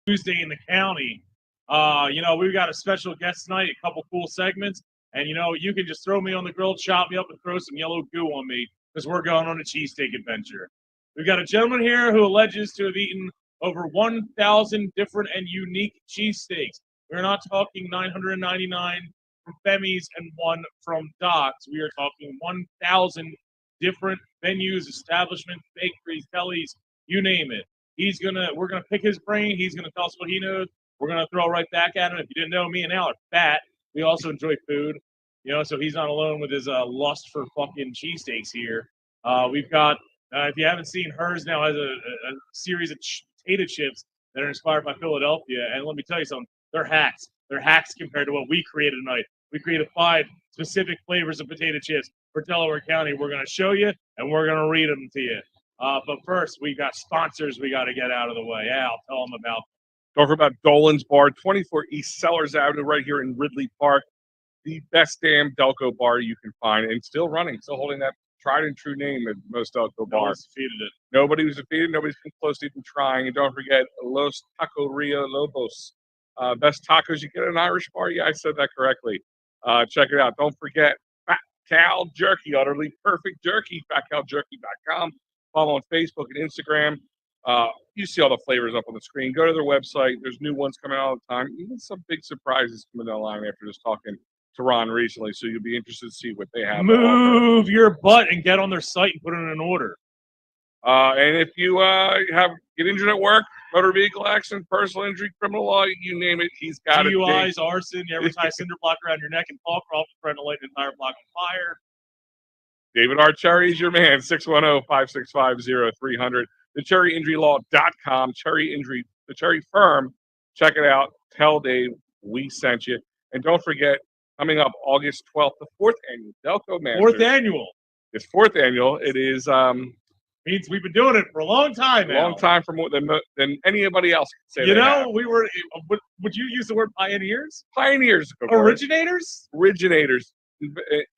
Tuesday in the county. We've got a special guest tonight, a couple cool segments, and you can just throw me on the grill, chop me up, and throw some yellow goo on me because we're going on a cheesesteak adventure. We've got a gentleman here who alleges to have eaten over 1,000 different and unique cheesesteaks. We're not talking 999 from Femi's and one from Doc's. We are talking 1,000 different venues, establishments, bakeries, delis, you name it. We're gonna pick his brain. He's gonna tell us what he knows. We're gonna throw right back at him. If you didn't know, me and Al are fat. We also enjoy food, so he's not alone with his lust for fucking cheesesteaks here. We've got, if you haven't seen, hers now has a series of potato chips that are inspired by Philadelphia. And let me tell you something, they're hacks. They're hacks compared to what we created tonight. We created 5 specific flavors of potato chips for Delaware County. We're going to show you, and we're going to read them to you. But first, we got sponsors we got to get out of the way. Al, tell them about. Don't forget about Dolan's Bar, 24 East Sellers Avenue, right here in Ridley Park. The best damn Delco bar you can find, and still running, still holding that tried and true name at most Delco bars. Defeated it. Nobody was defeated. Nobody's been close to even trying. And don't forget Los Taqueria Lobos. Best tacos you get at an Irish bar. Yeah, I said that correctly. Check it out. Don't forget Fat Cal Jerky, utterly perfect jerky. FatCalJerky.com. Follow on Facebook and Instagram. You see all the flavors up on the screen. Go to their website. There's new ones coming out all the time. Even some big surprises coming down the line after just talking to Ron recently. So you'll be interested to see what they have. Move your butt and get on their site and put in an order. And if you get injured at work, motor vehicle accident, personal injury, criminal law, you name it, he's got it. DUIs, arson, you ever tie a cinder block around your neck and Paul Crawford trying to light an entire block on fire. David R. Cherry is your man, 610-565-0300. TheCherryInjuryLaw.com, the Cherry Firm. Check it out. Tell Dave we sent you. And don't forget, coming up August 12th, the 4th annual Delco Masters. 4th annual. It's 4th annual. It is... means we've been doing it for a long time now. A long time for more than anybody else can say. We were. Would you use the word pioneers? Pioneers. Originators.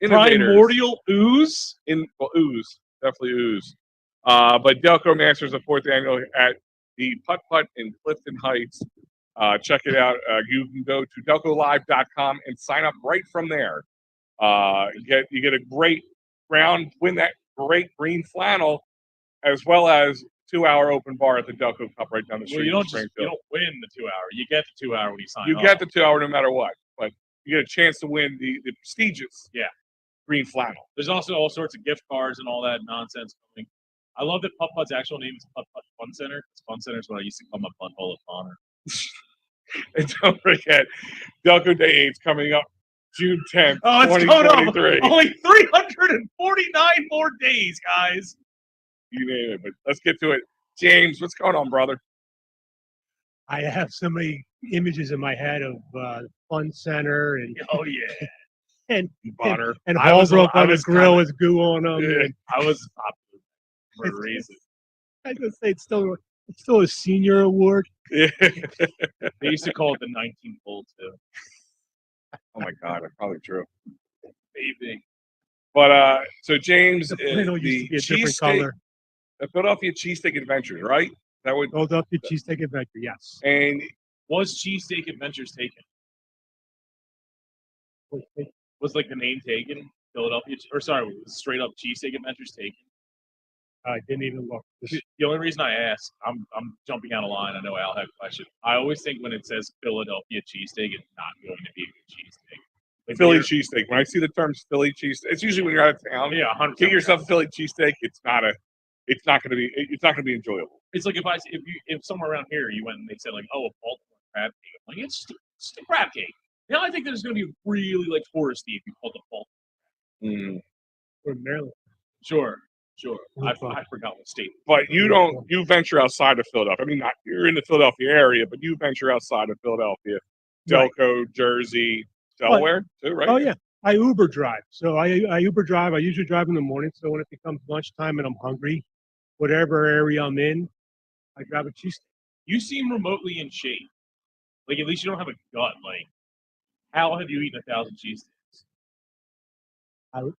Innovators. Primordial ooze. Ooze. Definitely ooze. But Delco Masters, the 4th annual at the Putt Putt in Clifton Heights. Check it out. You can go to DelcoLive.com and sign up right from there. You get a great round, win that great green flannel, as well as 2-hour open bar at the Delco Cup right down the street. Well, you don't win the 2-hour. You get the 2-hour when you sign up. You get the 2-hour no matter what, but you get a chance to win the prestigious green flannel. There's also all sorts of gift cards and all that nonsense coming. I love that Putt Putt's actual name is Putt Putt Fun Center. Fun Center is what I used to call my butthole of honor. And don't forget, Delco Day 8's coming up June 10th, Oh, it's coming up. Only 349 more days, guys. You name it, but let's get to it. James, what's going on, brother? I have so many images in my head of Fun Center and and Holbrook on the grill with goo on them. Yeah, I was for a reason. I was gonna say it's still a senior award. Yeah. They used to call it the 19 hole too. Oh my God, that's probably true. Maybe. But so James, The flannel used to be a different color. The Philadelphia Cheesesteak Adventure, right? That would Philadelphia Cheesesteak Adventure, yes. And was Cheesesteak Adventures taken? Was like the name taken? Philadelphia, was straight up Cheesesteak Adventures taken? I didn't even look. The only reason I ask, I'm jumping out of line. I know Al had a question. I always think when it says Philadelphia cheesesteak, it's not going to be a good cheesesteak. Like Philly cheesesteak. When I see the terms Philly cheesesteak, it's usually when you're out of town. Yeah, 100%. Get yourself a Philly cheesesteak. It's not going to be enjoyable. It's like if somewhere around here you went and they said like, oh, a Baltimore crab cake. I'm like, it's just a crab cake. Now I think that it's going to be really like touristy if you call it Baltimore. Or Maryland. Sure. I forgot what state. But you venture outside of Philadelphia. I mean, you're in the Philadelphia area, but you venture outside of Philadelphia. Delco, Jersey, Delaware too, right? Oh, yeah. I Uber drive. So I Uber drive. I usually drive in the morning. So when it becomes lunchtime and I'm hungry, whatever area I'm in, I grab a cheesesteak. You seem remotely in shape. Like, at least you don't have a gut. Like, how have you eaten 1,000 cheesesteaks?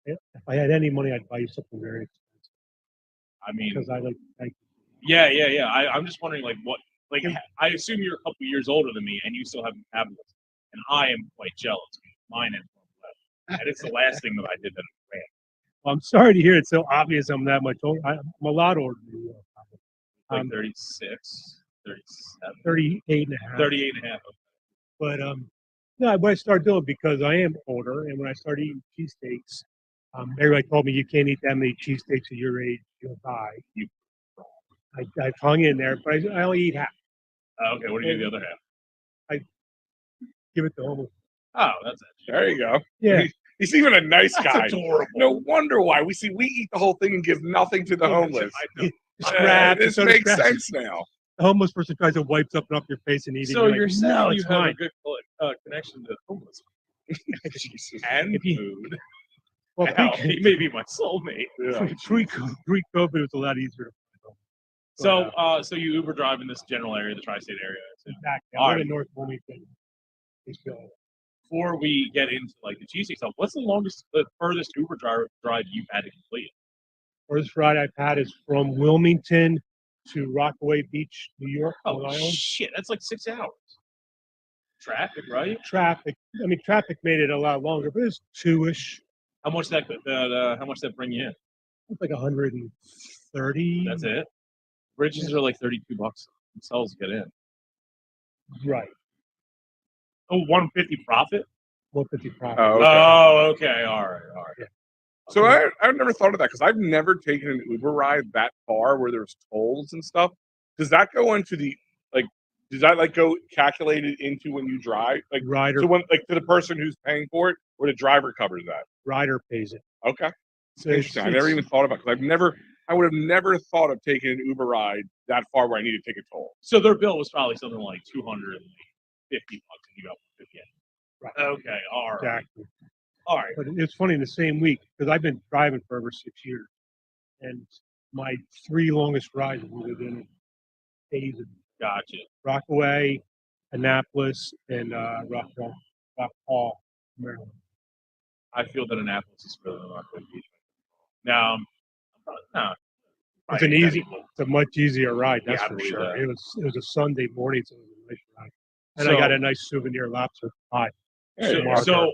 If I had any money, I'd buy you something very expensive. I mean, because I like. Yeah. I'm just wondering, like, Like, I assume you're a couple years older than me, and you still have metabolism, and I am quite jealous. Mine is left, and it's the last thing that I did that I ran. Well, I'm sorry to hear it's so obvious I'm that much older. I'm a lot older than you. Like 36, 37, 38 and a half. 38 and a half. But no, what I started doing because I am older, and when I started eating cheesesteaks, everybody told me you can't eat that many cheesesteaks at your age, you'll die. I've hung in there, but I only eat half. Okay, what do you do the other half? I give it to homeless. Oh, that's it. There you go. Yeah. He's even a nice That's guy. adorable. No wonder why. We eat the whole thing and give nothing to the homeless. I know. Scraps. This so makes scraps. sense now. The homeless person tries to wipe something up your face and eat it. So you're like, saying no, you it's have a fine. good connection to homeless Jesus. and If you- food. Well, Hell, he may be my soulmate. Yeah. pre-COVID, it was a lot easier. So, so you Uber drive in this general area, the tri-state area. Exactly. All I live right. in North Wilmington. Before we get into like the cheesesteak stuff, what's the furthest Uber drive you've had to complete? First ride I've had is from Wilmington to Rockaway Beach, New York, Oh Long Island. shit, that's like 6 hours. Traffic, right? Traffic. I mean, traffic made it a lot longer, but it's 2-ish. How much that bring you in? It's like 130. That's it. Bridges are like $32 themselves to get in. Right. Oh, 150 profit? 150 profit. Oh, okay. Oh, okay. All right. Yeah. So I've never thought of that because I've never taken an Uber ride that far where there's tolls and stuff. Does that go into the does that go calculated into when you drive? Rider. So when to the person who's paying for it, or the driver covers that? Rider pays it. Okay. So Interesting. I never even thought about because I would have never thought of taking an Uber ride that far where I need to take a toll. So their bill was probably something like $250, and you got 150. Right. Okay. All right. Exactly. All right. But it's funny in the same week because I've been driving for over 6 years, and my 3 longest rides were within days of Gotcha. Rockaway, Annapolis, and Rock Hall, Maryland. I feel that Annapolis is further than Rockaway Beach. Now, It's a much easier ride, that's Yeah, I for believe sure. that. It was a Sunday morning, so it was a nice ride. And So- I got a nice souvenir lobster pie. So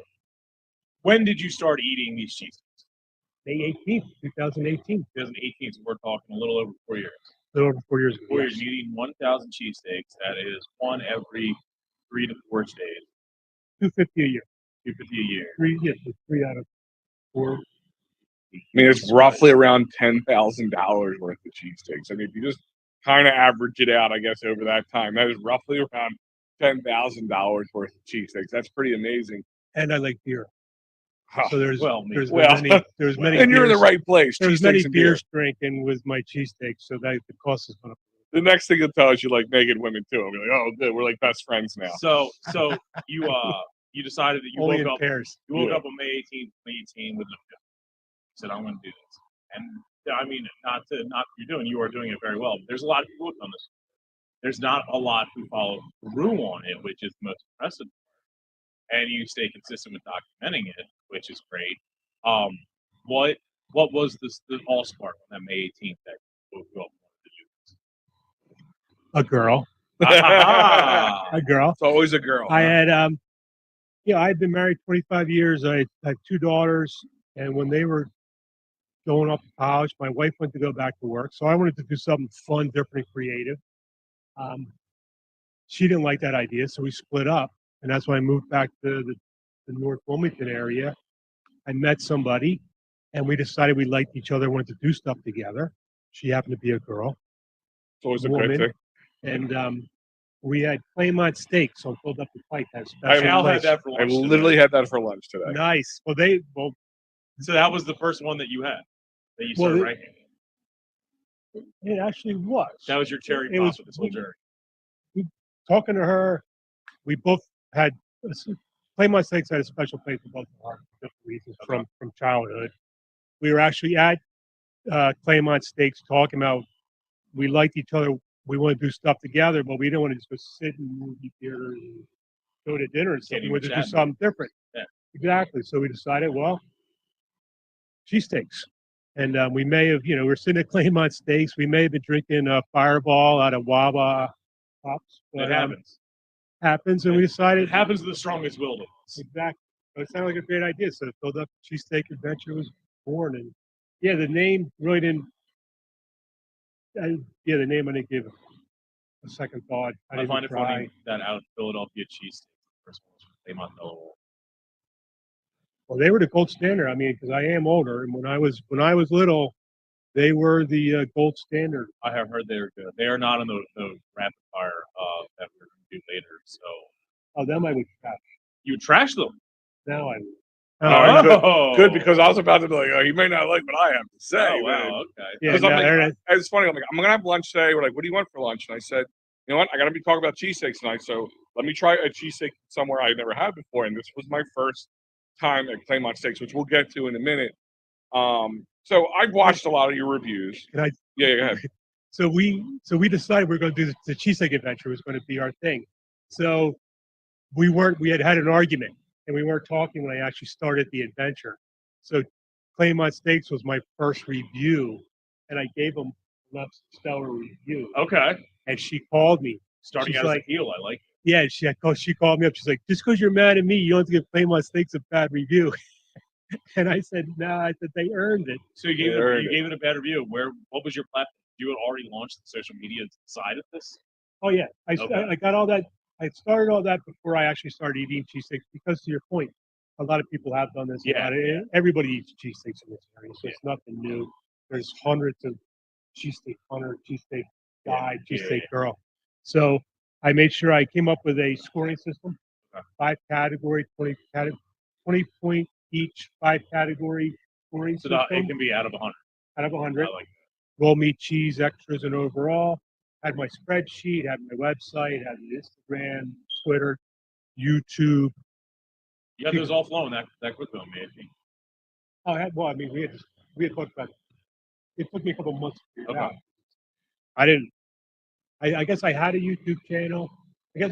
when did you start eating these cheesesteaks? May 18th, 2018. 2018, so we're talking a little over 4 years. A little over 4 years ago. 4 yes. years, eating 1,000 cheesesteaks. That is one every 3 to 4 days. $250 a year. 250 a year. 3 out of 4. I mean, it's roughly around $10,000 worth of cheesesteaks. I mean, if you just kind of average it out, I guess, over that time, that is roughly around $10,000 worth of cheesesteaks. That's pretty amazing. And I like beer. Huh. So there's Well, many And you're in the beers- right place. There's many Cheesesteaks and beer. beers drinking with my cheesesteaks, so that the cost is going to. The next thing you'll tell is you like naked women too. I'll be like, oh, good, we're like best friends now. So you decided that you Only woke in up. pairs. You woke Yeah. up on May 18th, 2018 with an objective. You said, I'm going to do this. And I mean, not you are doing it very well. But there's a lot of people who've done this. There's not a lot who follow through on it, which is the most impressive part. And you stay consistent with documenting it, which is great. What was the all spark on that May 18th that you woke up and wanted to do this? A girl. Ah, A girl. It's always a girl. I huh? had I'd been married 25 years. I had 2 daughters, and when they were going off to college, my wife went to go back to work. So I wanted to do something fun, different, creative. She didn't like that idea, so we split up, and that's when I moved back to the North Wilmington area. I met somebody, and we decided we liked each other, wanted to do stuff together. She happened to be a girl, It's always a woman. good thing. and we had Claymont steaks on Philadelphia Pike. Has I special Al had place. that for I lunch. today. literally had that for lunch today. Nice. Well, So that was the first one that you had that you Well, started it- ranking. it actually was. That was your cherry it pop was- of this whole journey. Talking to her, we both had Claymont steaks had a special place for both of our different reasons from childhood. We were actually at Claymont Steaks talking about we liked each other. We want to do stuff together, but we didn't want to just go sit in movie theaters and go to dinner and stuff. Can't We even wanted to do chat. something different. Yeah. Exactly. So we decided, well, cheesesteaks. And we may have, we're sitting at Claymont Steaks. We may have been drinking a Fireball out of Wawa pops. But, It happens. Happens, and we decided It happens to the strongest willed of us. exactly. So it sounded like a great idea. So the Philadelphia Cheesesteak Adventure was born, and yeah, the name really didn't. The name I didn't give it a second thought. I I didn't find it try. funny that out of Philadelphia cheesesteaks, the first one was from Claymont, Delaware. Well, they were the gold standard. I mean, because I am older, and when I was little, they were the gold standard. I have heard they are good. They are not in the rapid fire that we're going to do later. So Oh, them I would trash. you would trash them. Now I would. Oh, good, because I was about to be like, oh, you may not like what I have to say. Oh, wow, okay. Yeah, Because no, it's funny. I'm like, I'm gonna have lunch today. We're like, what do you want for lunch? And I said, you know what? I gotta be talking about cheesesteaks tonight, so let me try a cheesesteak somewhere I never had before. And this was my first time at Claymont Steaks, which we'll get to in a minute. So I've watched a lot of your reviews. Can I? Yeah, go ahead. So we decided we're going to do the Cheesesteak Adventure was going to be our thing. So we had an argument, and we weren't talking when I actually started the adventure. So Claymont Steaks was my first review, and I gave them a stellar review. Okay. And she called me. Starting She's out like, as a heel, I like. yeah, she called me up. She's like, just because you're mad at me, you don't have to give Claymont Steaks a bad review. And I said, no, I said they earned it. So you gave it a bad review. What was your platform? You had already launched the social media side of this? Oh yeah, I got all that. I started all that before I actually started eating cheesesteaks because, to your point, a lot of people have done this. Yeah. Everybody eats cheesesteaks in this area, so it's nothing new. There's hundreds of cheesesteak hunter, cheesesteak guy, cheesesteak girl. So I made sure I came up with a scoring system, 5 category, 20 point each, 5 category scoring So system. that it can be out of 100. Out of 100. I like Roll meat, cheese, extras, and overall. Had my spreadsheet, had my website, had my Instagram, Twitter, YouTube. You had those all flowing that quickly on me, I think. Oh, I mean, we had talked about it. It took me a couple months to figure it out. I guess I had a YouTube channel. I guess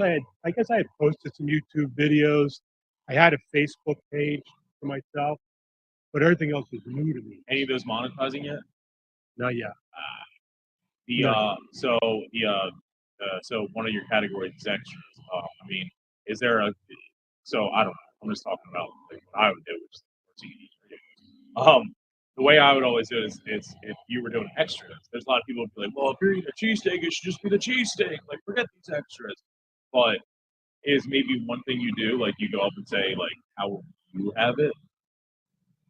I had posted some YouTube videos. I had a Facebook page for myself, but everything else was new to me. Any of those monetizing yet? Not yet. So one of your categories is extras. I mean, is there a? So I don't know. I'm just talking about like what I would do, which is the way I would always do it is if you were doing extras. There's a lot of people who be like, well, if you're eating a cheesesteak, it should just be the cheesesteak. Like, forget these extras. But is maybe one thing you do, like you go up and say, like, how would you have it?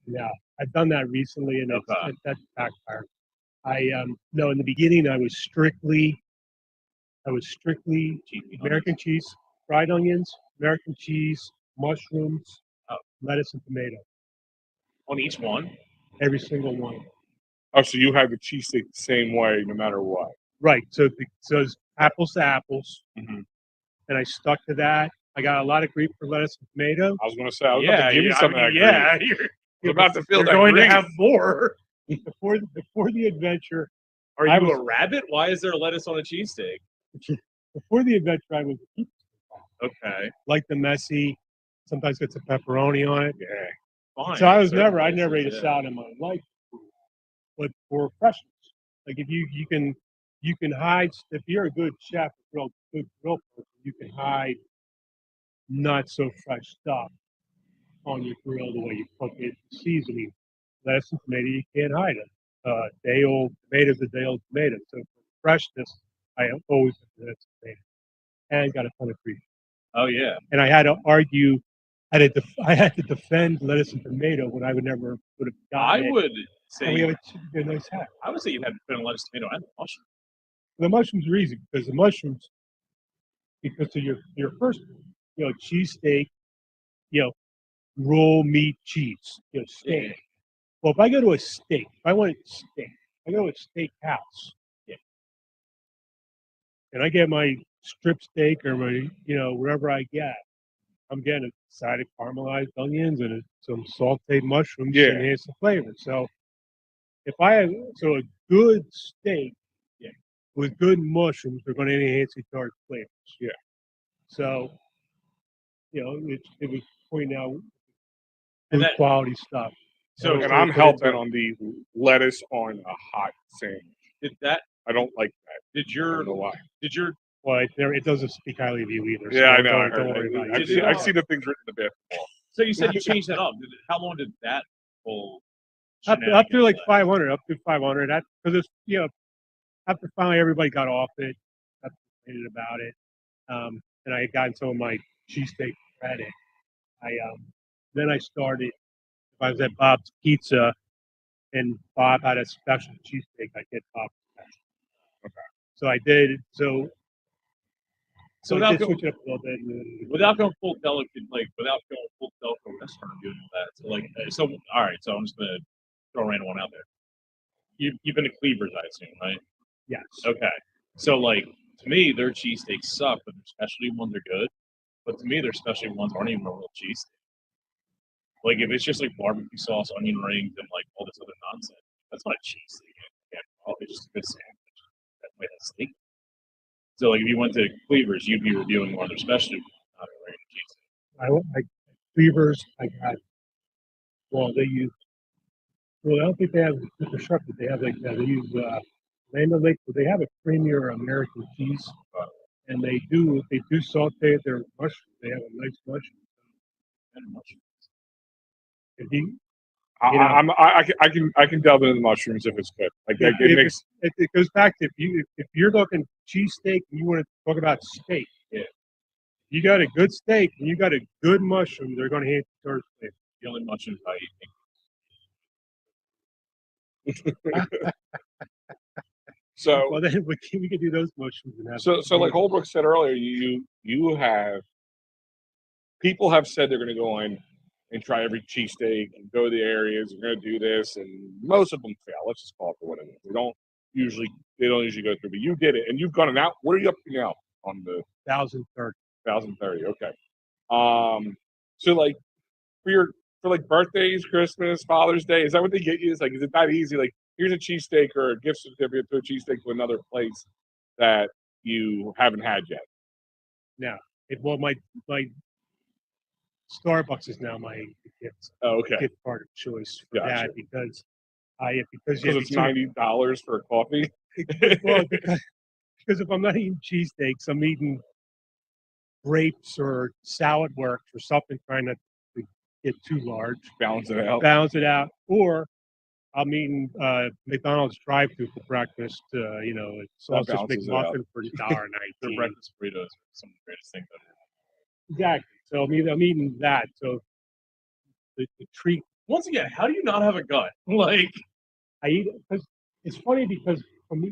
Yeah, I've done that recently, and that's backfired. No, in the beginning I was strictly American cheese, fried onions, American cheese, mushrooms, lettuce, and tomato. On each one? Every single one. Oh, so you had the cheesesteak the same way, no matter what. Right. So it's apples to apples, Mm-hmm. and I stuck to that. I got a lot of grief for lettuce and tomato. I was going to say, I was about to give you some of that. Yeah, you're about to feel you're that going grief. to have more. Before the adventure, Are you a rabbit? Why is there lettuce on a cheesesteak? before the adventure, I was a pizza. Okay. Like the messy, sometimes gets a pepperoni on it. Yeah. Fine. So I never ate a salad in my life. But for freshness, like if you can hide, if you're a good chef, good grill person, you can hide not so fresh stuff on your grill the way you cook it. Seasoning, lettuce and tomato, you can't hide it. Day old tomatoes are day old tomatoes. So for freshness, I always put lettuce and tomato, and got a ton of grief. Oh yeah. And I had to argue. I had to defend lettuce and tomato when I would never would have gotten it. would say And we have a nice hat. I would say you had to put in lettuce, tomato, and mushroom. The mushrooms are easy because of your first one, cheesesteak, roll meat cheese, steak. Yeah. Well, if I go to a steak, if I want steak, I go to a steak house. Yeah. And I get my strip steak or my, whatever I get. I'm getting a side of caramelized onions and some sauteed mushrooms to enhance the flavor. So a good steak with good mushrooms are going to enhance each other's flavors. Yeah. So, it was pointing out good quality stuff. So, and I'm hell-bent on the lettuce on a hot sandwich. Did that? I don't like that. Did your I don't know why. Did your Well, it doesn't speak highly of you either. So Yeah, I know. Don't worry about I've it. seen the things written in the bathroom. So you said you changed that up. How long did that whole Up to shenanigans like last? 500, up to 500. That because it's after finally everybody got off it, got excited about it, and I had gotten some of my cheesesteak credit. Then I started. If I was at Bob's Pizza and Bob had a special cheesesteak, I get Bob's special. Okay. So I did. So I without did going, switch it up a little bit. without going full delicate, without going full Delco restaurant doing all that. So all right. So I'm just gonna throw a random one out there. You've been to Cleaver's, I assume, right? Yes. Okay. So to me, their cheesesteaks suck, but their specialty ones are good. But to me, their specialty ones aren't even a real cheesesteak. Like if it's just like barbecue sauce, onion rings, and like all this other nonsense, that's not a cheesesteak. It's just a good sandwich. That way, that's steak. So like if you went to Cleaver's, you'd be reviewing more of their specialty, not a regular cheesesteak. I Cleavers. I got. Well, they use. Well, I don't think they have the constructed. They have like they use Land O'Lakes, but they have a premier American cheese, and they do saute their mushrooms. They have a nice mushroom. And mushrooms. If you, I can delve into the mushrooms if it's good. Like it goes back to if you're looking cheesesteak and you want to talk about steak, yeah, you got a good steak and you got a good mushroom, they're going to hit third place. the only mushrooms I eat. So well, then we can do those mushrooms and have so like Holbrook said earlier, you have people have said they're going to go in and try every cheesesteak and go to the areas. We're going to do this, and most of them fail. Let's just call it for what it is. They don't usually go through, but you did it, and you've gone out. What are you up to now on the 1,030? 1,030? Okay. So like for like birthdays, Christmas, Father's Day, is that what they get you? Is it that easy? Like here's a cheesesteak or a gift certificate to a cheesesteak to another place that you haven't had yet. No, well my Starbucks is now my gift. Oh, okay. Gift card of choice for that because because it's $90 for a coffee. Well, because if I'm not eating cheesesteaks, I'm eating grapes or salad works or something, trying not to get too large. Balance it out. Or I'm eating McDonald's drive-thru for breakfast. Sausage McMuffin for $1.19. Their breakfast burritos are some of the greatest things I've had. Exactly. So I'm eating that. So the treat. Once again, how do you not have a gut? I eat it because it's funny because from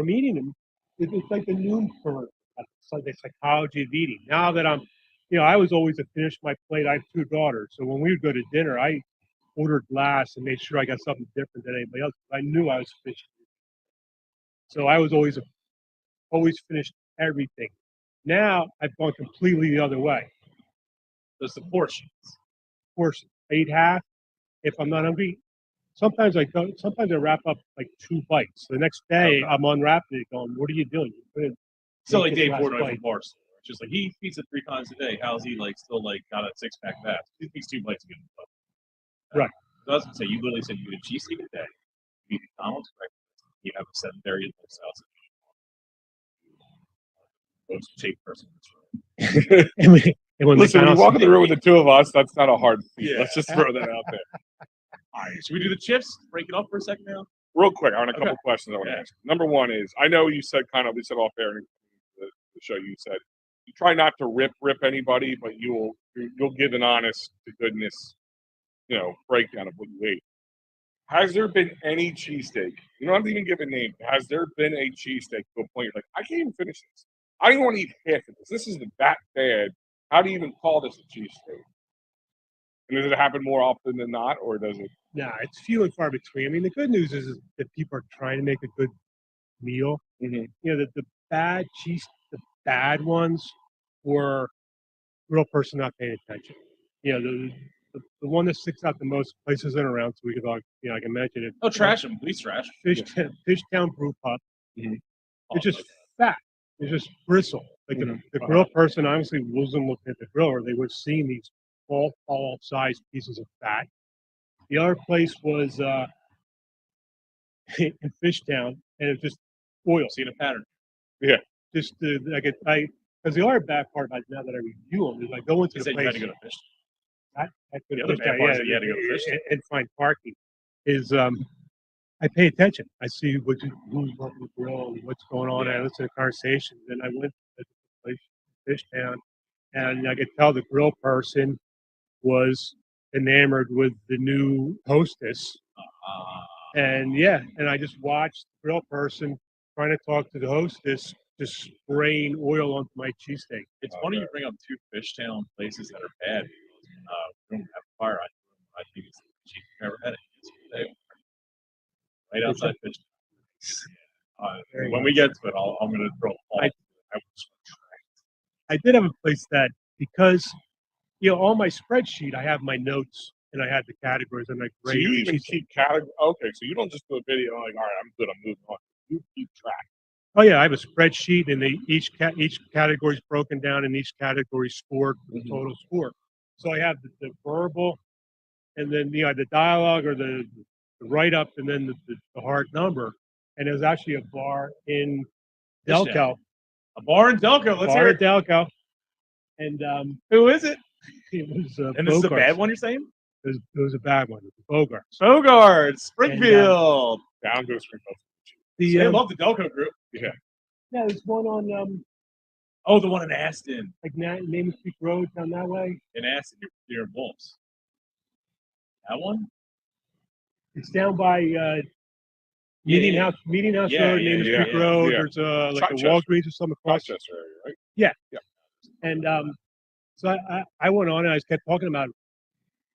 eating them, it's like the noon for it's like the psychology of eating. Now that I was always a finish my plate. I have 2 daughters, so when we would go to dinner, I ordered last and made sure I got something different than anybody else. I knew I was finished, so I was always finished everything. Now I've gone completely the other way. There's the portions. I eat half. If I'm not hungry, sometimes I don't. Sometimes I wrap up like 2 bites. The next day, I'm unwrapping it, going, "What are you doing?" So like Dave Portnoy from Barstool. It's just like he eats pizza 3 times a day. How's he still got a 6-pack of that? He eats 2 bites a day. Right. So I was gonna say, you literally said you eat a cheesesteak a day. You eat McDonald's breakfast. You have a sedentary lifestyle. Most shape person. Listen, when you walk in the room with the 2 of us, that's not a hard feat. Yeah. Let's just throw that out there. All right, should we do the chips? Break it up for a second now. Real quick, I want a couple questions I want to ask. Number one is, I know you said we said off air in the show. You said you try not to rip anybody, but you'll give an honest to goodness, breakdown of what you ate. Has there been any cheesesteak? You don't have to even give a name. Has there been a cheesesteak to a point you're like, I can't even finish this. I don't even want to eat half of this. This is that bad. How do you even call this a cheesesteak? And does it happen more often than not, or does it? No, it's few and far between. I mean, the good news is that people are trying to make a good meal. Mm-hmm. The bad ones were real person not paying attention. The one that sticks out the most places in around, so we could talk. I can mention it. Oh, trash them, please trash. Fishtown Brew Pub. Mm-hmm. It's just fat. It's just bristle. Like the grill person obviously wasn't looking at the griller. They would have seen these all sized pieces of fat. The other place was in Fishtown, and it was just oil. Seen a pattern. Yeah. just because the other bad part about now that I review them is I go into You the said you had place. to go to fish. I could The other bad part is that you had to go to fish. and find parking. Is I pay attention. I see who's working the grill and what's going on. Yeah. I listen to conversations. And I went to the place, Fish Town, and I could tell the grill person was enamored with the new hostess. And I just watched the grill person trying to talk to the hostess, just spraying oil onto my cheesesteak. It's funny you bring up two Fishtown places that are bad. We don't have fire. I think it's the cheap. Never had it. It's right outside Fishtown. When we get to it, I'm going to throw a ball. I did have a place that, because on my spreadsheet I have my notes and I had the categories and like So you even keep category. Okay, so you don't just do a video like, all right, I'm good, I'm moving on. You keep track. Oh yeah, I have a spreadsheet, and each category is broken down, and each category scored for the total score. So I have the verbal, and then the dialogue or the write up, and then the hard number. And there's actually a bar in Delco. A bar in Delco. Let's hear it. Delco. And who is it? It was and this is a bad one, you're saying? It was a bad one. It was Bogarts. Bogarts, Springfield. Down goes Springfield. They love the Delco group. Yeah. Yeah, there's one on the one in Aston. like Name Creek Road down that way. In Aston, you're in Wolves. That one? It's down by Meeting House Road, Name Creek Road. There's like a Walgreens or something across. Rochester area, right? Yeah. Yeah. And so I went on and I just kept talking about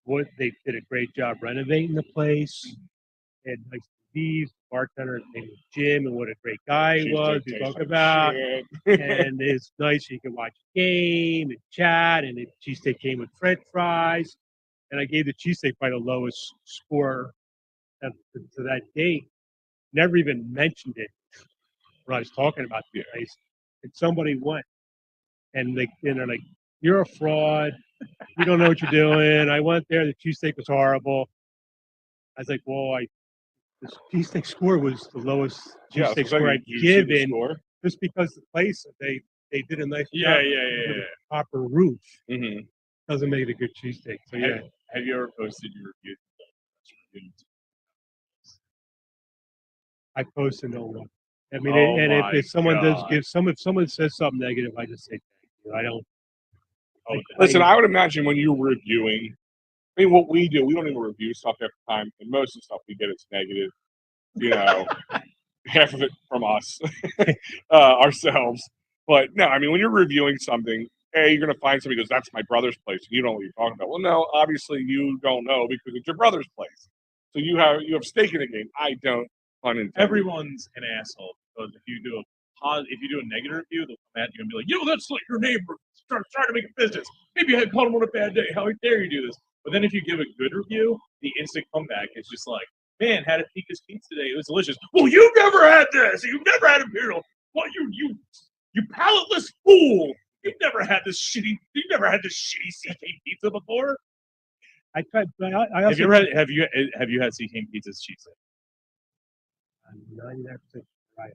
what they did a great job renovating the place. And nice TVs, bartender, his name was Jim, and what a great guy he was to talk about. And it's nice you can watch a game and chat, and the cheesesteak came with French fries. And I gave the cheesesteak by the lowest score to that date. Never even mentioned it when I was talking about the place. And somebody went, and they're like, "You're a fraud. You don't know what you're doing." I went there. The cheesesteak was horrible. I was like, "Well, this cheesesteak score was the lowest cheesesteak score I'd given, just because the place they did a nice job. With a proper roof doesn't make it a good cheesesteak." So have you ever posted your reviews? I posted no one. I mean, if someone if someone says something negative, I just say thank you. I don't. Listen, I would imagine when you're reviewing, I mean, what we do, we don't even review stuff every time, and most of the stuff we get is negative. Half of it from us ourselves. But no, I mean, when you're reviewing something, you're going to find somebody goes, "That's my brother's place," and you don't know what you're talking about. Well, no, obviously you don't know because it's your brother's place. So you have stake in the game. I don't. Everyone's an asshole because if you do a negative review, they'll come at you and be like, that's like your neighbor trying to make a business. Maybe you had caught him on a bad day. How dare you do this? But then if you give a good review, the instant comeback is just like, "Man, had a Pappas pizza today. It was delicious." "Well, you've never had this. You've never had Imperial. What you palatless fool. You've never had this shitty CK pizza before." I tried, but I also have you had CK pizza's cheesesteak? I'm 99% right.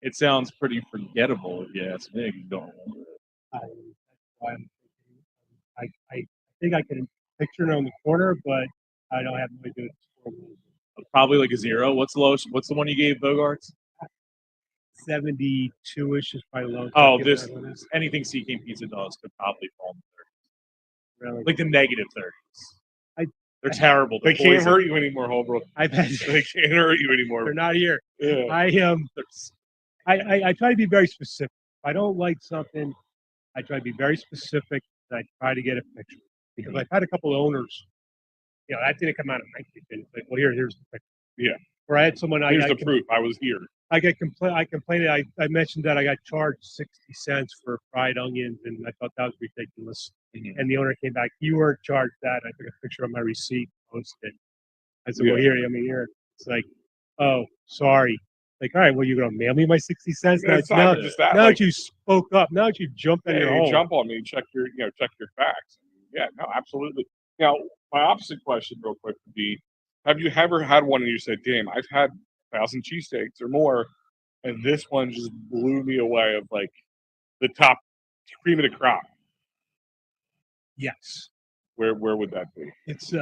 It sounds pretty forgettable if you ask me. You don't remember it. I think I can picture it on the corner, but I don't have no idea. Probably like a 0. What's the lowest? What's the one you gave Bogarts? 72-ish is probably low. Oh, anything CK Pizza does could probably fall in the 30s. Really? Like the negative 30s. They're terrible. They can't hurt you anymore, Holbrook. They can't hurt you anymore. They're not here. Yeah. I try to be very specific. If I don't like something, I try to be very specific, and I try to get a picture. Because I've had a couple of owners, that didn't come out of my kitchen. It's like, "Well, here's the picture." Yeah. Or I had someone. Here's the proof. I was here. I complained. I mentioned that I got charged 60 cents for fried onions, and I thought that was ridiculous. And the owner came back, "You weren't charged that." I took a picture of my receipt, posted it. I said, "Well, here." It's like, "Oh, sorry." Like, "All right, well, you're gonna mail me my 60 cents?" Now that you spoke up, now that you jumped in your hole. Jump on me, check your facts. Yeah, no, absolutely. Now, my opposite question, real quick, would be: have you ever had one and you said, "Damn, I've had 1,000 cheesesteaks or more, and this one just blew me away of like the top cream of the crop. Yes. Where would that be? It's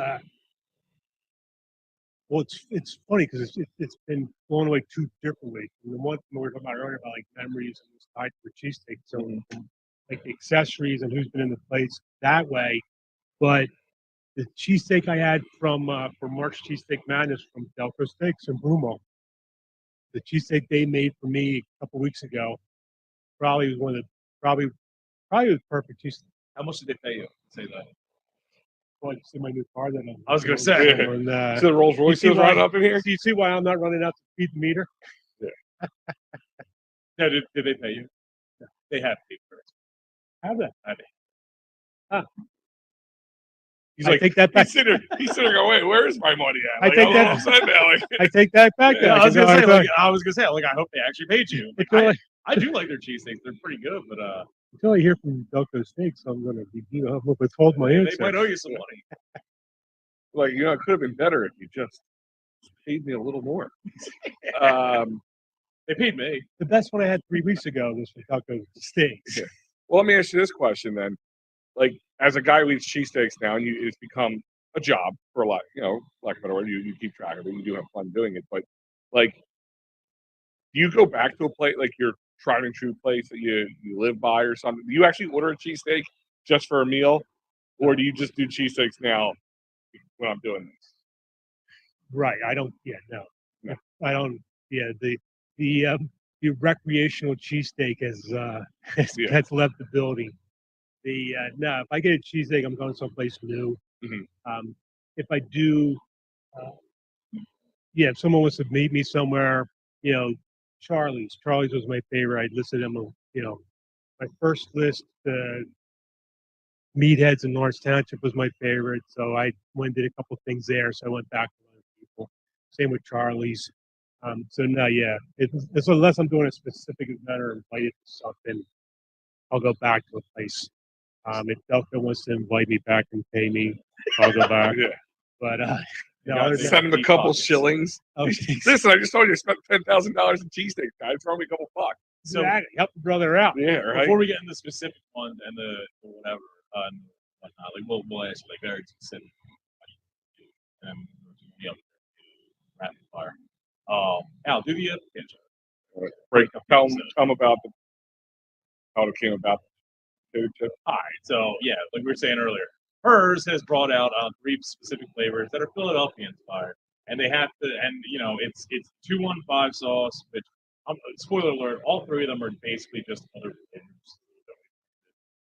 well, it's funny because it's been blown away two differently. And the one we were talking about earlier about like memories and it's tied to the cheesesteak, so like the accessories and who's been in the place that way. But the cheesesteak I had from for March Cheesesteak Madness from Delco Steaks and Brumo, the cheesesteak they made for me a couple weeks ago, probably was one of the probably the perfect cheesesteak. How much did they pay you? Say that. Well, you see my new car that I was gonna say. And, So the Rolls Royce see is why- right up in here. Do you see why I'm not running out to feed the meter? No, did they pay you? No. They have paid for it. Have that. I think. He's I like, take that back. he's sitting there going, wait, where's my money at? I Like, take I'm that- all upset now. Like, I take that back. Yeah, then. I was gonna say, until I hope they actually paid you. Like, Until I- I do like their cheesesteaks; they're pretty good. But until I hear from Delco Steaks, I'm going to be, withhold my they answer. might owe you some money. like, it could have been better if you just paid me a little more. They paid me. The best one I had 3 weeks ago was from Delco Steaks. Yeah. Well, let me ask you this question then. Like, as a guy who eats cheesesteaks now, and it's become a job for a lot, like a better word, you keep track of it, you do have fun doing it, but like, do you go back to a place like your tried and true place that you live by or something? Do you actually order a cheesesteak just for a meal, or do you just do cheesesteaks now when I'm doing this? Right. I don't. Yeah. No. No. I don't. Yeah. The recreational cheesesteak has left the building. No. If I get a cheesesteak, I'm going someplace new. Mm-hmm. If I do, if someone wants to meet me somewhere, Charlie's was my favorite. I listed them. My first list. Meatheads in Lawrence Township was my favorite, so I went and did a couple things there. So I went back to other people. Same with Charlie's. It's unless I'm doing a specific event or invited to something, I'll go back to a place. If Delco wants to invite me back and pay me, I'll go back. Yeah. But Send him a couple shillings. Oh, Listen, I just told you I spent $10,000 in cheesesteaks, guys. Throw me a couple bucks. So exactly. Help the brother out. Yeah, right. before we get into the specific one and the whatever, and whatnot, like we'll ask like very specific, and rapid fire. Al, do the Right. Tell them about how it came about. All right, so yeah, like we were saying earlier, hers has brought out 3 specific flavors that are Philadelphia inspired, and they have to, and it's 215 sauce, which spoiler alert, all 3 of them are basically just other flavors.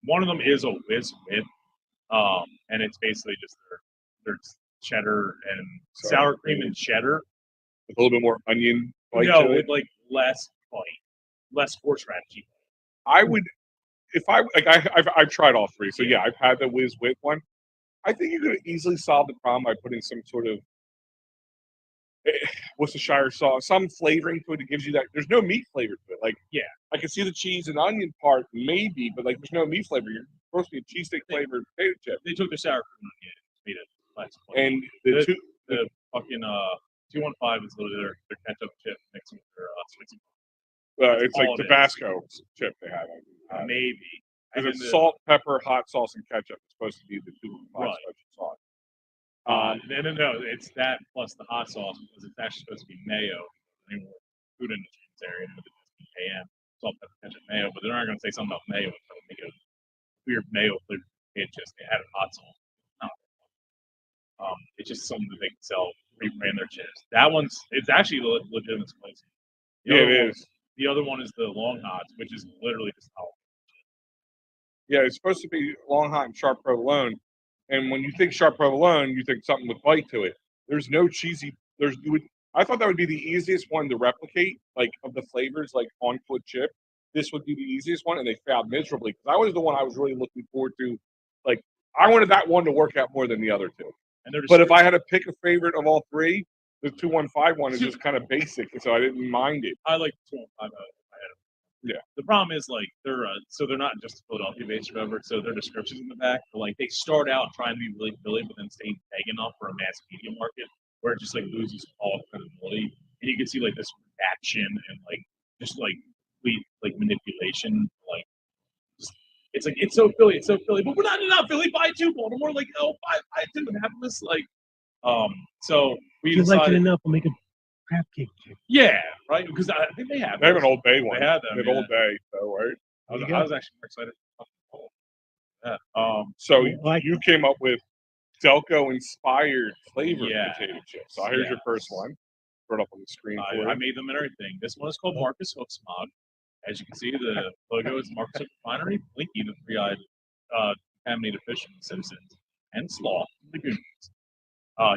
One of them is a whiz with, and it's basically just their cheddar and sour cream and cheddar. With a little bit more onion bite No, to with it. like less bite, less horseradish. I would, if I like, I've tried all 3. So yeah, I've had the whiz with one. I think you could easily solve the problem by putting some sort of Worcestershire sauce, some flavoring to it that gives you that. There's no meat flavor to it. Like, yeah, I can see the cheese and onion part maybe, but like, there's no meat flavor. You're supposed to be a cheesesteak flavored potato chip. They took their sour cream and made it. And the fucking 215 is literally their ketchup chip mixed with their sweet. it's like Tabasco chip they have. Maybe. Because it's salt, pepper, hot sauce, and ketchup. It's supposed to be the 215 special sauce. No, it's that plus the hot sauce because it's actually supposed to be mayo. Food industry in this area with the AM, salt, pepper, ketchup, mayo, but they're not going to say something about mayo and try to make a weird mayo flavored potato chips. They added hot sauce. It's just something that they can sell, rebrand their chips. It's actually legitimate spicy. Yeah, it is. The other one is the long hots, which is literally just jalapeno. Yeah, it's supposed to be long hot and sharp provolone. And when you think sharp provolone, you think something with bite to it. There's no cheesy. I thought that would be the easiest one to replicate, like of the flavors, like on foot chip. This would be the easiest one, and they failed miserably because that was the one I was really looking forward to. Like, I wanted that one to work out more than the other 2. But if I had to pick a favorite of all 3, the 215 one is just kind of basic, so I didn't mind it. I like the 215. Yeah. The problem is like they're not just Philadelphia based or whatever. So their descriptions in the back, but like they start out trying to be really Philly, but then stay big enough for a mass media market where it just like loses all credibility. And you can see like this action and like just like manipulation, like it's so Philly, but we're not Philly. Buy two Baltimore, like buy two Annapolis, like So we If you like it decided, enough, I'll make a crab cake. yeah, right, because I think they have They have those. an Old Bay one. They had them, An yeah. Old Bay, so right. I was actually excited. Yeah. So Like- you came up with Delco inspired flavored Yeah. potato chips. So here's your Yes. first one. Put it up on the screen for you. I made them and everything. This one is called Marcus Hook's Mog. As you can see, the logo is Marcus Hook Refinery, Blinky, the three-eyed contaminated fish from The Simpsons, and Sloth from the Goonies.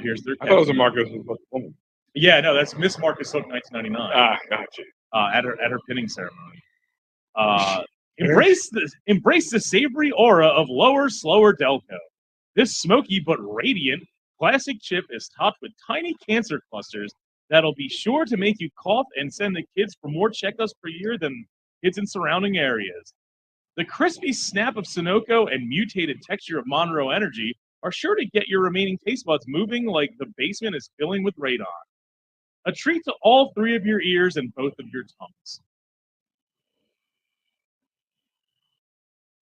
Here's their I thought it was a caption. Marcos woman. Yeah, no, that's Miss Marcus Hook 1999 Ah, gotcha. at her pinning ceremony. Embrace the savory aura of lower, slower Delco. This smoky but radiant classic chip is topped with tiny cancer clusters that'll be sure to make you cough and send the kids for more checkups per year than kids in surrounding areas. The crispy snap of Sunoco and mutated texture of Monroe Energy are sure to get your remaining taste buds moving like the basement is filling with radon. A treat to all three of your ears and both of your tongues.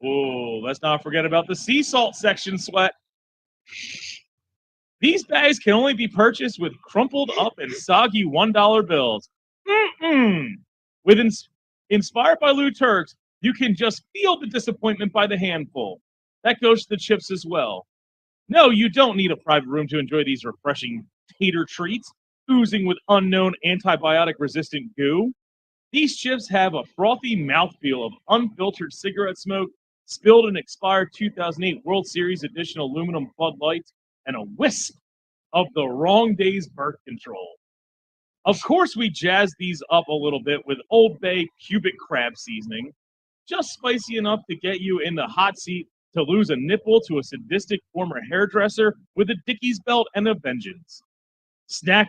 Oh, let's not forget about the sea salt section, Sweat. These bags can only be purchased with crumpled up and soggy $1 bills. Inspired by Lou Turks, you can just feel the disappointment by the handful. That goes to the chips as well. No, you don't need a private room to enjoy these refreshing tater treats, oozing with unknown antibiotic-resistant goo. These chips have a frothy mouthfeel of unfiltered cigarette smoke, spilled and expired 2008 World Series edition aluminum Bud Lights, and a wisp of the wrong day's birth control. Of course, we jazz these up a little bit with Old Bay cubic crab seasoning, just spicy enough to get you in the hot seat to lose a nipple to a sadistic former hairdresser with a Dickies belt and a vengeance. Snag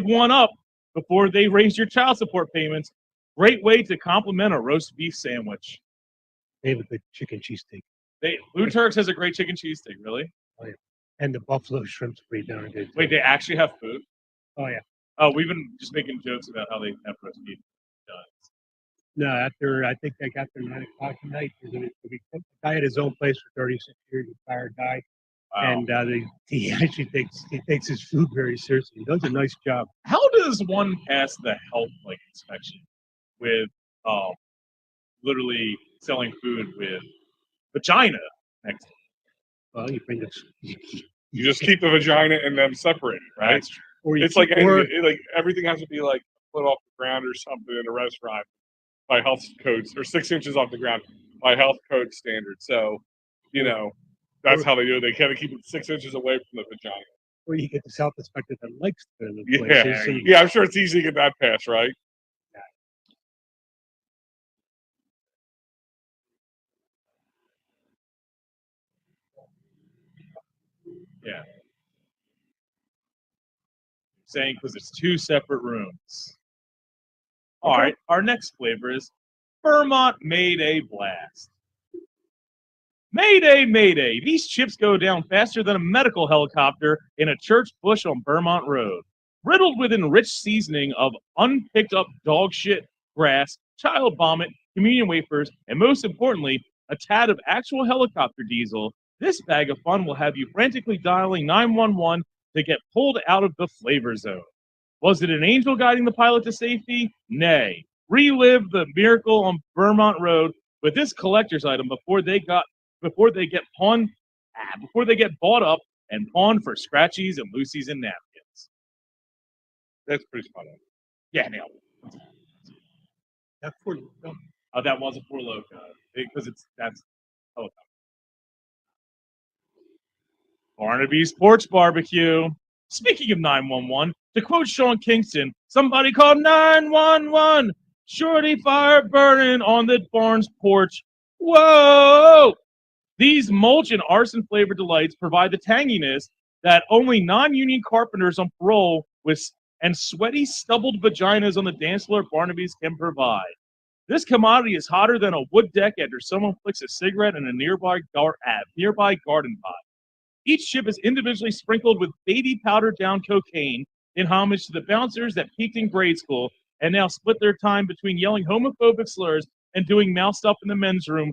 one up before they raise your child support payments. Great way to complement a roast beef sandwich. They have a good chicken cheesesteak. Lou Turks has a great chicken cheesesteak, really? And the buffalo shrimp's pretty darn good. Wait, they actually have food? Oh, yeah. Oh, we've been just making jokes about how they have roast beef. No, I think they got there 9 o'clock tonight. The guy had his own place for 36 years, retired guy. Wow. And he actually takes his food very seriously. He does a nice job. How does one pass the health inspection with literally selling food with vagina next to it? Well, you bring this. You just keep the vagina and them separated, right? That's true. Or you It's like keep- like everything has to be like put off the ground or something in a restaurant by health codes, or 6 inches off the ground by health code standards. So, that's how they do it. They kind of keep it 6 inches away from the vagina. or you get the self inspector that likes the Yeah, places. So you- yeah. I'm sure it's easy to get that pass, right? Yeah. Saying because it's two separate rooms. All right. Our next flavor is Vermont Mayday Blast. Mayday, Mayday. These chips go down faster than a medical helicopter in a church bush on Vermont Road. Riddled with enriched seasoning of unpicked up dog shit, grass, child vomit, communion wafers, and most importantly, a tad of actual helicopter diesel, this bag of fun will have you frantically dialing 911 to get pulled out of the flavor zone. Was it an angel guiding the pilot to safety? Nay. Relive the miracle on Vermont Road with this collector's item before they get bought up and pawned for scratchies and loosies and napkins. That's pretty spot on. Yeah, nailed it. That for- That was a Four Loko because that's helicopter. Barnaby's Porch Barbecue. Speaking of 911, to quote Sean Kingston, somebody called 911. Shorty fire burning on the barn's porch. Whoa! These mulch and arson flavored delights provide the tanginess that only non-union carpenters on parole and sweaty, stubbled vaginas on the dance floor at Barnaby's can provide. This commodity is hotter than a wood deck after someone flicks a cigarette in a nearby garden pot. Each chip is individually sprinkled with baby powdered down cocaine in homage to the bouncers that peaked in grade school and now split their time between yelling homophobic slurs and doing mouth stuff in the men's room,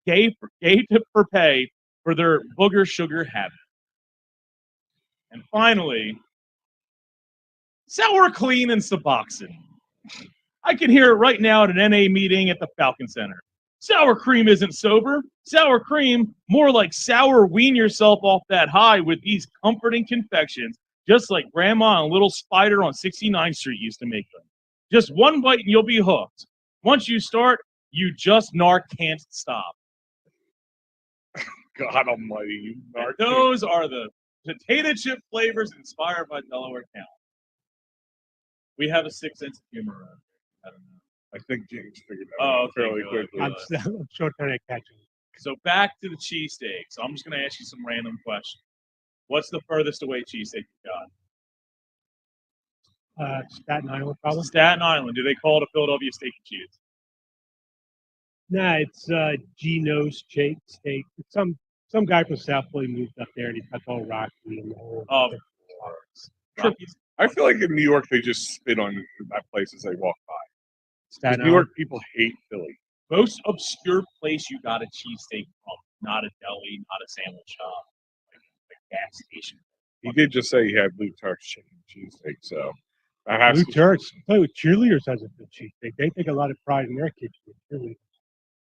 gay for pay for their booger sugar habit. And finally, sour clean and Suboxone. I can hear it right now at an NA meeting at the Falcon Center. Sour cream isn't sober. Sour cream, more like sour wean yourself off that high with these comforting confections, just like Grandma and Little Spider on 69th Street used to make them. Just one bite and you'll be hooked. Once you start, you just can't stop. God almighty, you narc. Those are the potato chip flavors inspired by Delaware County. We have a sixth sense of humor around here. I don't know. I think James figured that Oh, out okay, fairly good, quickly. I'm short trying to catch him. So back to the cheesesteaks. I'm just going to ask you some random questions. What's the furthest away cheesesteak you got? Staten Island, probably. Staten Island. Do they call it a Philadelphia steak and cheese? Nah, it's Gino's Steak. It's some guy from South Philly moved up there, and he's got the whole Rocky and the whole. Of Rockies. I feel like in New York they just spit on that place as they walk by. 'Cause Staten New Island. York people hate Philly. Most obscure place you got a cheesesteak from. Not a deli, not a sandwich shop. Like a gas station. He did just say he had Blue Turk's chicken and cheesesteak, so that has Blue to. Turks. Play with cheerleaders has a good cheesesteak. They take a lot of pride in their kitchen. Cheerleaders.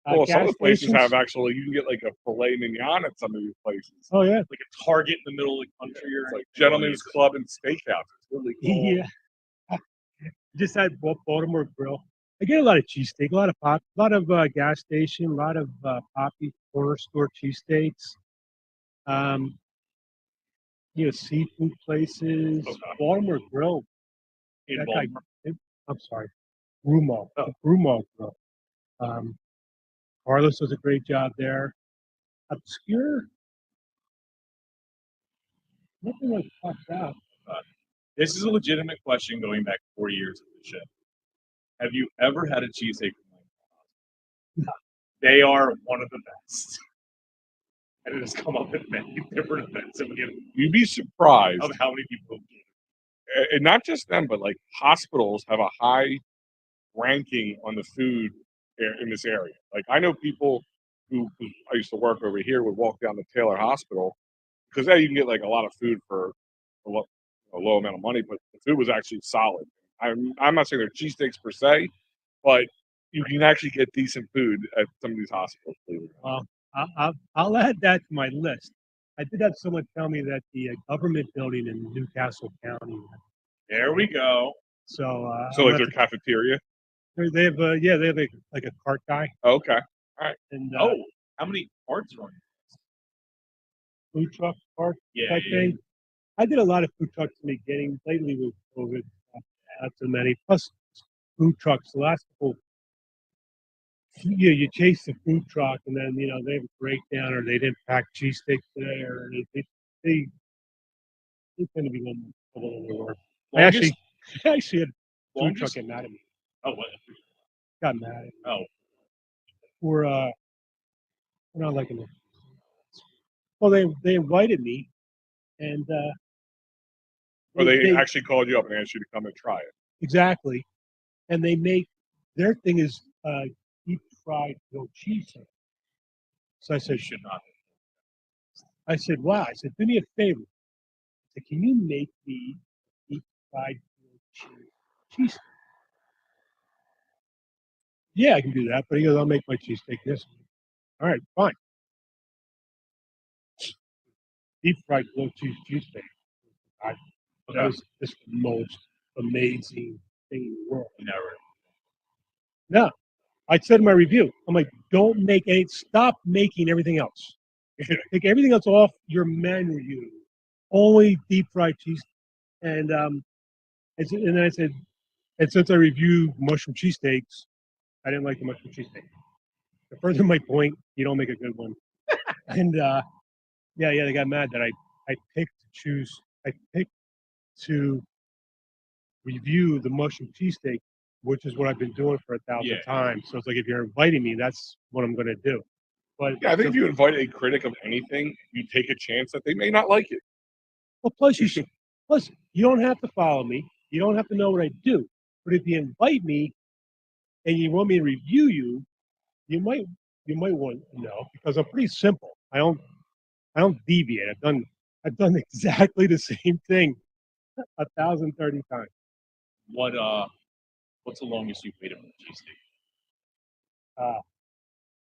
Well, some of the places stations? have actually. You can get like a filet mignon at some of these places. Oh yeah. Like a Target in the middle of the country. Or It's like Gentleman's Club and Steakhouse. It's really cool. Yeah. Just had Baltimore Grill. I get a lot of cheesesteak, a lot of gas station, a lot of Poppy corner store cheesesteaks. Seafood places. Okay. Baltimore Grill. in That guy, Baltimore. I'm sorry, Rumo. Oh. Rumo Grill. Carlos does a great job there. Obscure. Nothing like pops out. This is a legitimate question going back 4 years of the show. Have you ever had a cheesesteak from No. They are one of the best. And it has come up at many different events You'd be surprised, of how many people and not just them, but like hospitals have a high ranking on the food in this area. Like I know people who I used to work over here would walk down to Taylor Hospital because there you can get like a lot of food for a low amount of money, but the food was actually solid. I'm not saying they're cheesesteaks per se, but you can actually get decent food at some of these hospitals. I'll add that to my list. I did have someone tell me that the government building in Newcastle County. There we go. So like their cafeteria. they have like a cart guy. Okay. And How many parts are on it? food truck cart Yeah, type yeah. thing. I did a lot of food trucks in the beginning. Lately with COVID, not so many. Plus food trucks. The last couple. You chase the food truck, and then they have a breakdown, or they didn't pack cheesesteaks today, or they tend to be a little more. I actually had a food truck get mad at me. Oh, what? Got mad at me. Oh. We're not liking it. Well, they invited me, and Or they actually called you up and asked you to come and try it. exactly, and they make their thing is deep fried grilled cheese. So I said, Should not. I said, wow. I said, do me a favor. I said, can you make me deep fried grilled cheese? Yeah, I can do that. But he goes, I'll make my cheesesteak this week. All right, fine. Deep fried grilled cheesesteak. That was just the most amazing thing in the world. Never. No, I said in my review, I'm like, stop making everything else. Take everything else off your menu. Only deep fried cheese. And then I said, and since I reviewed mushroom cheesesteaks, I didn't like the mushroom cheesesteak. To further my point, you don't make a good one. And they got mad that I picked to review the mushroom cheesesteak, which is what I've been doing for 1,000 times. So it's like, if you're inviting me, that's what I'm going to do. But Yeah, I think if you invite a critic of anything, you take a chance that they may not like it. Well, plus you don't have to follow me. You don't have to know what I do. But if you invite me and you want me to review you, you might want to know because I'm pretty simple. I don't deviate. I've done exactly the same thing 1,030 times. What's the longest you've waited for a cheesesteak?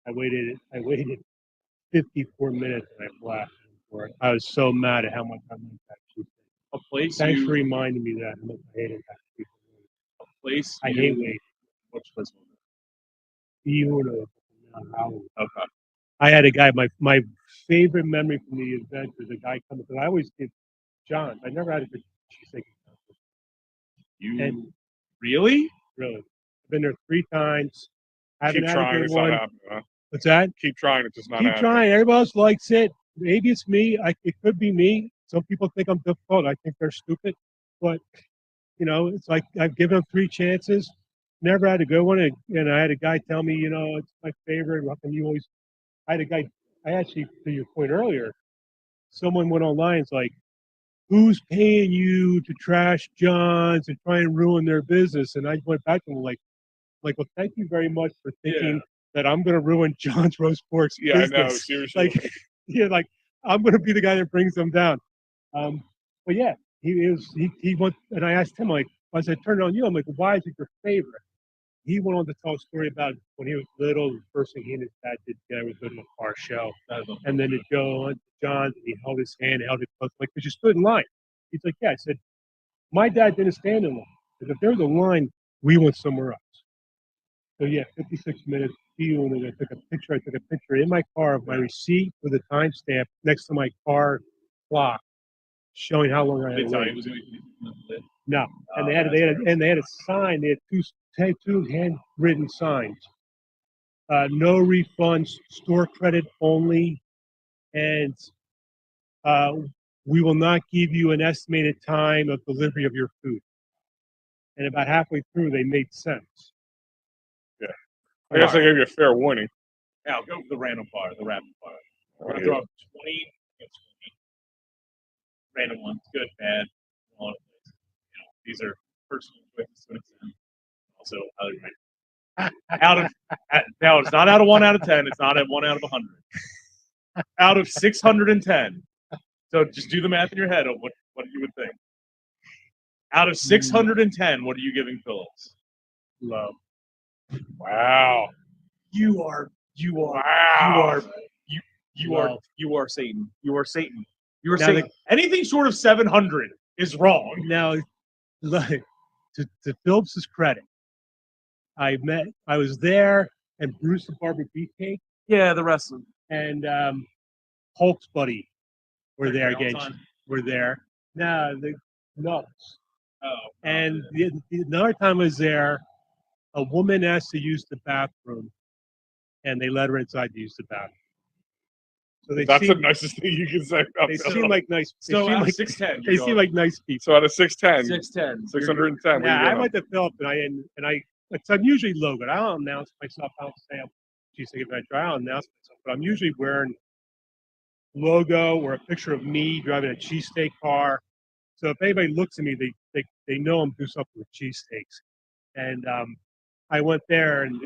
I waited 54 minutes and I blasted for it. I was so mad at how much I liked that cheesesteak. A place Thanks you for reminding me that. How much I hated that cheesesteak. a place I you, hate waiting. Which place was Okay. I had a guy. My favorite memory from the adventure is a guy coming. Because I always get John's. I never had a good cheesesteak. And really? really, I've been there 3 times. Keep Haven't had a trying. good It's one. not happening. Huh? What's that? Keep trying. It's just not Keep happening. trying. Everybody else likes it. Maybe it's me. It could be me. Some people think I'm difficult. I think they're stupid. But, it's like I've given them 3 chances. Never had a good one. And I had a guy tell me, it's my favorite. How come you always... I had a guy... I actually, to your point earlier, someone went online. It's like, who's paying you to trash John's and try and ruin their business? And I went back to him like, well, thank you very much for thinking that I'm going to ruin John's Roast Pork's business. I know, seriously. Like I'm going to be the guy that brings them down. But yeah, he went, and I asked him, like, as I turned on you, I'm like, why is it your favorite? He went on to tell a story about when he was little, the first thing he and his dad did together was go to a car show. And then to go on to John's, and he held his hand, held it close, like, because you stood in line. He's like, yeah. I said, my dad didn't stand in line. Because if there was a line, we went somewhere else. So yeah, 56 minutes. I took a picture. I took a picture in my car of my receipt with a timestamp next to my car clock, showing how long I had to wait. No, and they had a sign. They had two handwritten signs. No refunds, store credit only, and we will not give you an estimated time of delivery of your food. And about halfway through, they made sense. Yeah, I guess I gave you a fair warning. Now go with the random fire, the rapid fire. We're gonna Okay. throw up 20 against 20. Random ones, good, bad, all over the place. These are personal choices to an extent. Also, highly ranked. Now it's not out of 1 out of 10. It's not at 1 out of 100. Out of 610. So just do the math in your head of what you would think. Out of 610, what are you giving Phillips? Low. Wow. You are Satan. You are Satan. You are Satan. Anything short of 700 is wrong. Now, to Phillips's credit, I was there, and Bruce the Barber Beefcake. Yeah, the rest of them. And Hulk's buddy were there again. Were there. No, the nuts. Oh. And another time I was there, a woman asked to use the bathroom, and they let her inside to use the bathroom. So That's the nicest thing you can say about They Phillips. seem like nice. So out of 610, They seem like nice people. So out of 610, 610, 610. Yeah, I went to Phillips, and I'm usually low, but I don't announce myself. I don't say I'm Cheesesteak Adventure. I don't announce myself, but I'm usually wearing logo or a picture of me driving a cheesesteak car. So if anybody looks at me, they know I'm doing something with cheesesteaks. And I went there, and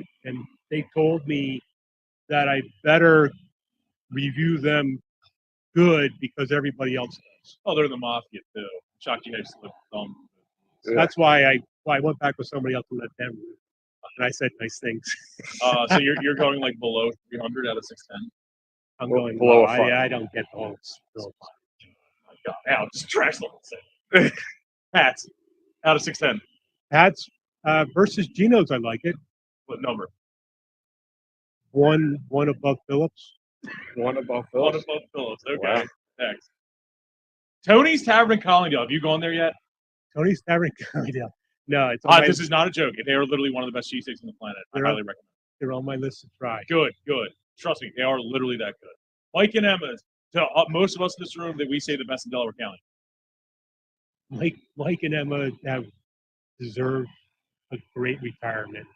they told me that I better review them good because everybody else does. Oh, they're in the mafia too. Shocked you guys slipped the thumb. So that's why I went back with somebody else and let them. And I said nice things. So you're going like below 300 out of 610. I'm going below low. a 5. I don't get the whole. Oh my God! Now just trash level 6. Pats out of 610. Pats versus Geno's, I like it. What number? One above Phillips. One above One Phillips. above Phillips. Okay. Wow. Next. Tony's Tavern in Collingdale. Have you gone there yet? Tony's Tavern, Collingdale. No, it's This is not a joke. They are literally one of the best cheesesteaks on the planet. I highly recommend. They're on my list to try. Good. Trust me, they are literally that good. Mike and Emma's, to most of us in this room, that we say the best in Delaware County. Mike and Emma have deserved a great retirement.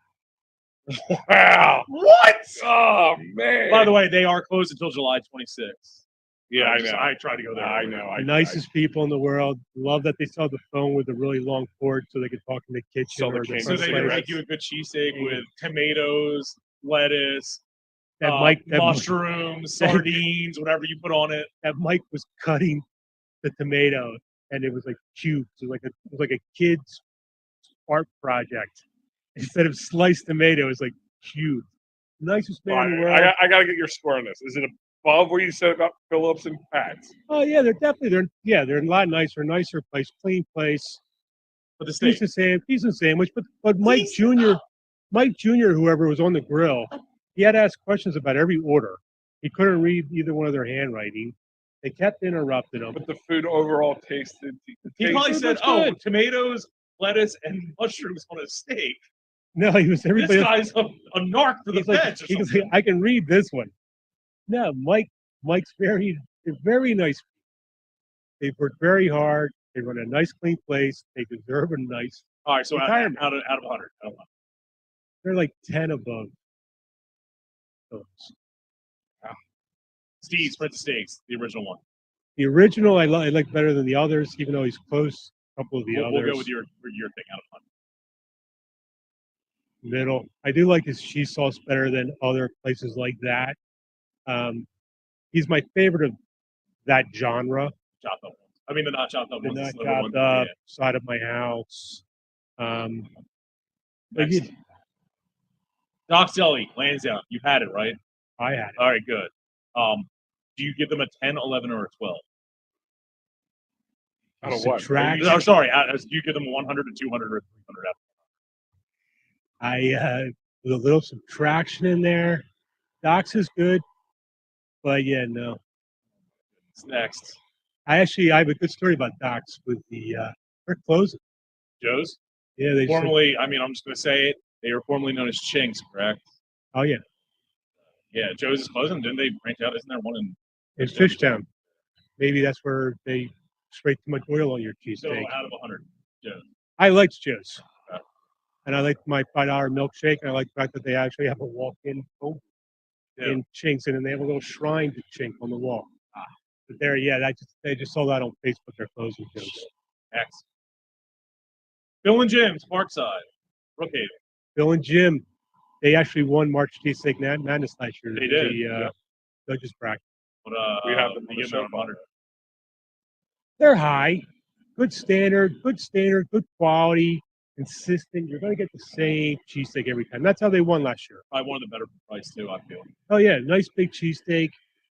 Wow. What? Oh, man. By the way, they are closed until July 26th. Yeah, I know. I tried to go there. I know. The nicest people in the world. Love that they saw the phone with a really long cord so they could talk in the kitchen. Sell the or king. So front they place. can make you a good cheesesteak with tomatoes, lettuce, That Mike, mushrooms, sardines, whatever you put on it. that Mike was cutting the tomato, and it was like cubes. It was like a kid's art project. Instead of sliced tomato, it was like cubes. Nicest man in the world. I got to get your score on this. Is it above where you said about Phillips and Pat's? Oh yeah, they're a lot nicer place, clean place. But the steak. Decent sandwich. But Mike Jr., whoever was on the grill, he had to ask questions about every order. He couldn't read either one of their handwriting. They kept interrupting him. But the food overall tasted. He probably said, "Oh, tomatoes, lettuce, and mushrooms on a steak." No, he was everybody. This guy's a narc for the He's like, feds. he was like, I can read this one. No, Mike's they're very nice. They've worked very hard. They run a nice, clean place. They deserve a nice. All right, so out of 100, They're like 10 above those. Steve's Prince of Steaks, the original one. The original I like better than the others, even though he's close. A couple of the others. We'll go with your thing out of 100. Middle. I do like his cheese sauce better than other places like that. He's my favorite of that genre. Chopped up ones. I mean, the not chopped up The ones. not the chopped up side of my house. But Doc's Deli, lands down. You've had it, right? I had it. All right, good. Do you give them a 10, 11, or a 12? Out of what? Subtract. Oh, sorry. Do you give them 100 to 200 or 300? With a little subtraction in there. Doc's is good, but yeah, no. What's next? I have a good story about Doc's with they're closing. Joe's? Yeah, they formerly. I mean, I'm just going to say it. They were formerly known as Chinks, correct? Oh yeah. Yeah, Joe's is closing. Didn't they branch out? Isn't there one in Fishtown? Maybe that's where they spray too much oil on your cheesesteak. So out of 100, Joe's. I liked Joe's. Okay. And I like my $5 milkshake. And I like the fact that they actually have a walk-in phone in Chinks, and then they have a little shrine to Chink on the wall. But there, yeah, they just saw that on Facebook. They're closing Joe's. Next. Bill and Jim's, Parkside, Brookhaven. Bill and Jim, they actually won March Cheesesteak Madness last year. They did. Judges bracket. But, we have them they on the give show. them 100. They're high, good standard, good quality, consistent. You're going to get the same cheesesteak every time. That's how they won last year. Probably one of the better price too, I feel. Oh yeah, nice big cheesesteak,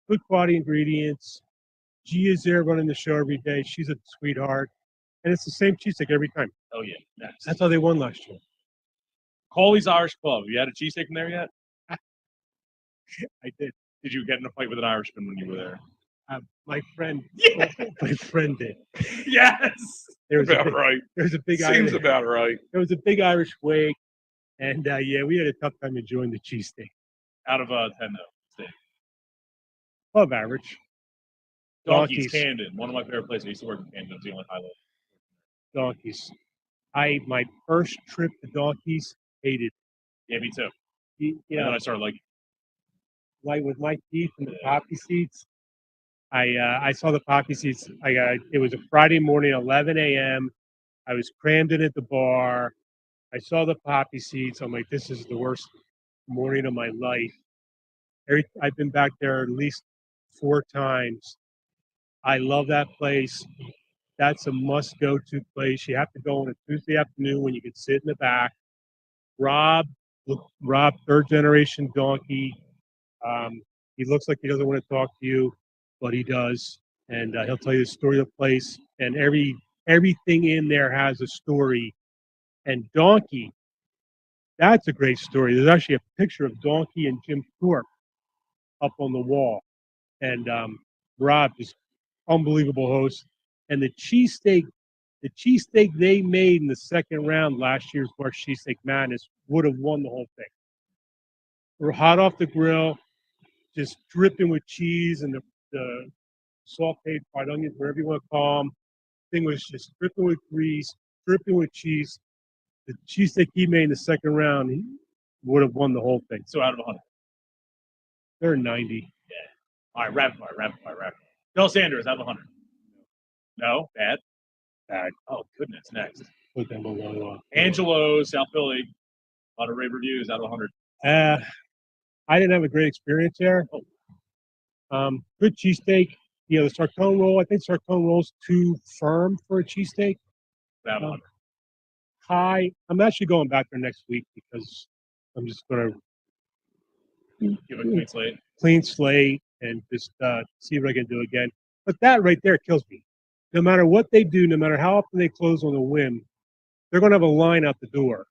good quality ingredients. G is there running the show every day. She's a sweetheart, and it's the same cheesesteak every time. Oh yeah, next. That's how they won last year. Coley's Irish Pub. You had a cheesesteak from there yet? I did. Did you get in a fight with an Irishman when you were there? My friend, Yeah. my friend did. Yes. There was About right. There was a big Seems Irish. about right. There was a big Irish wake, and yeah, we had a tough time enjoying the cheesesteak. Out of 10 though. Steak. Above average. Donkey's Camden. One of my favorite places. I used to work in Camden. It was the only highlight. Donkeys. My first trip to Donkeys, hated. Yeah, me too. You And know, then I started like with my teeth and the poppy seeds. I saw the poppy seeds. It was a Friday morning, 11 a.m. I was crammed in at the bar. I saw the poppy seeds. I'm like, this is the worst morning of my life. I've been back there at least 4 times. I love that place. That's a must-go-to place. You have to go on a Tuesday afternoon when you can sit in the back. Rob, third-generation donkey. He looks like he doesn't want to talk to you, but he does, and he'll tell you the story of the place. And everything in there has a story. And Donkey, that's a great story. There's actually a picture of Donkey and Jim Thorpe up on the wall, and Rob is unbelievable host. And the cheesesteak they made in the second round last year's March Cheesesteak Madness would have won the whole thing. We're hot off the grill, just dripping with cheese and the sauteed fried onions, whatever you want to call them. Thing was just dripping with grease, dripping with cheese. The cheesesteak he made in the second round, he would have won the whole thing. So out of 100. They're 90. All right, rapid fire. Del Sanders out of 100. No, bad. Bad. Oh goodness, next. Put them below. Angelo, South Philly. A lot of rave reviews out of 100. I didn't have a great experience there. Good cheesesteak. You know, the Sartone roll. I think Sartone roll's too firm for a cheesesteak. Out of 100. High. I'm actually going back there next week because I'm just going to Give it a clean slate. Clean slate and just see what I can do again. But that right there kills me. No matter what they do, no matter how often they close on a whim, they're going to have a line out the door.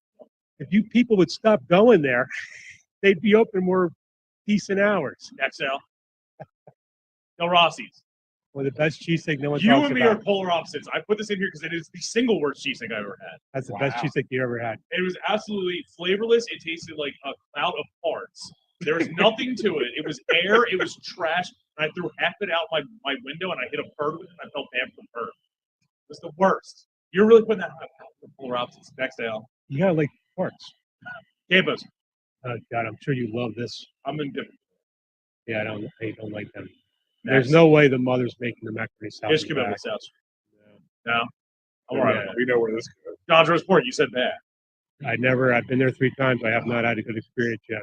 If you people would stop going there, they'd be open more decent hours. XL. No Rossi's. Well, the best cheesesteak no one You talks and me about. are polar opposites. I put this in here because it is the single worst cheesesteak I've ever had. That's the best cheesesteak you ever had. It was absolutely flavorless. It tasted like a cloud of farts. There was nothing to it. It was air. It was trash. And I threw half it out my window and I hit a bird with it. And I felt bad for the bird. It was the worst. You're really putting that on the polar opposites. Next down. You gotta like parts. Campos. Oh God, I'm sure you love this. I'm indifferent. Yeah, I don't like them. Next. There's no way the mother's making the macaroni salad. Here's Cabela's South Street. No. I'm all right. We know where this goes. Dodge Sport, you said that. I've been there 3 times. I have not had a good experience yet.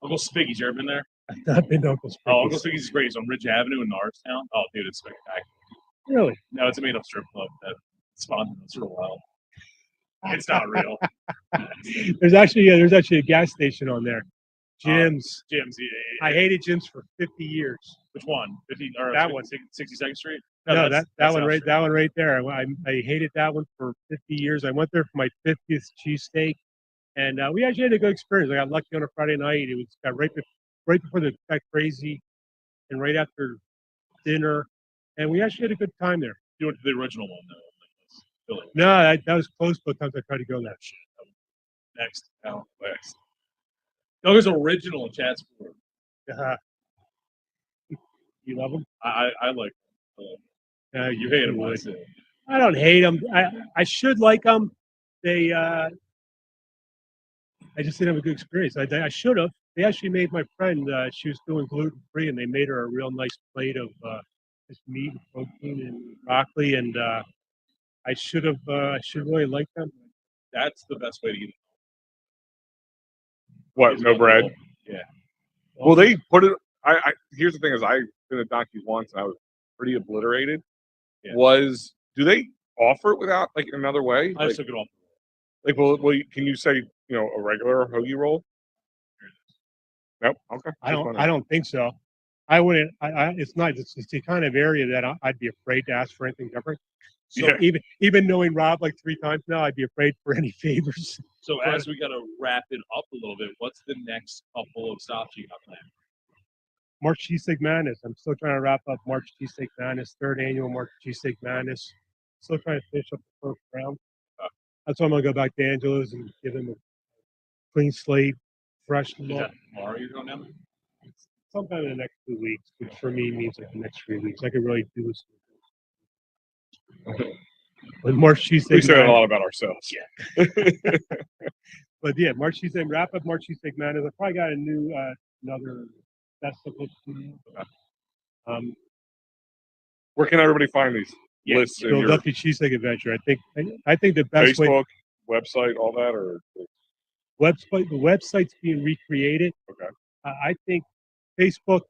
Uncle Spiggy's, you ever been there? I've not been to Uncle Spiggy's. Oh, Uncle Spiggy's is great. It's on Ridge Avenue in Norristown. Oh, dude, it's spectacular. Really? No, it's a made-up strip club that sponsored us for a while. It's not real. There's actually a gas station on there. Jim's. Jim's. I hated Jim's for 50 years. Which one? 50 or That one. 62nd Street? No, that's that one right. Street. That one right there. I hated that one for 50 years. I went there for my 50th cheesesteak, and we actually had a good experience. I got lucky on a Friday night. It was right before the got crazy, and right after dinner, and we actually had a good time there. You went to the original one though. Philly. No, that was close both times I tried to go there. Next. Oh, next. Doug's original in Chatsworth. You love them? I like them. You hate them. I don't hate them. I should like them. They I just didn't have a good experience. I should have. They actually made my friend. She was doing gluten free, and they made her a real nice plate of just meat and protein and broccoli. And I should really like them. That's the best way to get it. What? No bread? Yeah. Well, they put it. I here's the thing: is I've been at Donkey's once, and I was pretty obliterated. Yeah. Do they offer it without like another way? I just took it off. Like, well, can you say a regular hoagie roll? Nope. Okay. I don't think so. I wouldn't. It's not. It's the kind of area that I'd be afraid to ask for anything different. So even knowing Rob like 3 times now, I'd be afraid for any favors. So as we got to wrap it up a little bit, what's the next couple of stops you got planned? March Cheesesteak Madness. I'm still trying to wrap up March Cheesesteak Madness, 3rd annual March Cheesesteak Madness. Still trying to finish up the 1st round. That's why I'm gonna go back to Angelo's and give him a clean slate, fresh Is look. that tomorrow you're going down? Sometime in the next 2 weeks, which for me means like the next 3 weeks. I could really do this. But March Cheesesteak. We said a lot about ourselves. Yeah. But yeah, March Cheesesteak, wrap up March Cheesesteak Madness. I probably got a new another festival. Where can everybody find these lists? In your Philadelphia Cheesesteak Adventure. I think the best Facebook, website, all that, or website. The website's being recreated. Okay. I think Facebook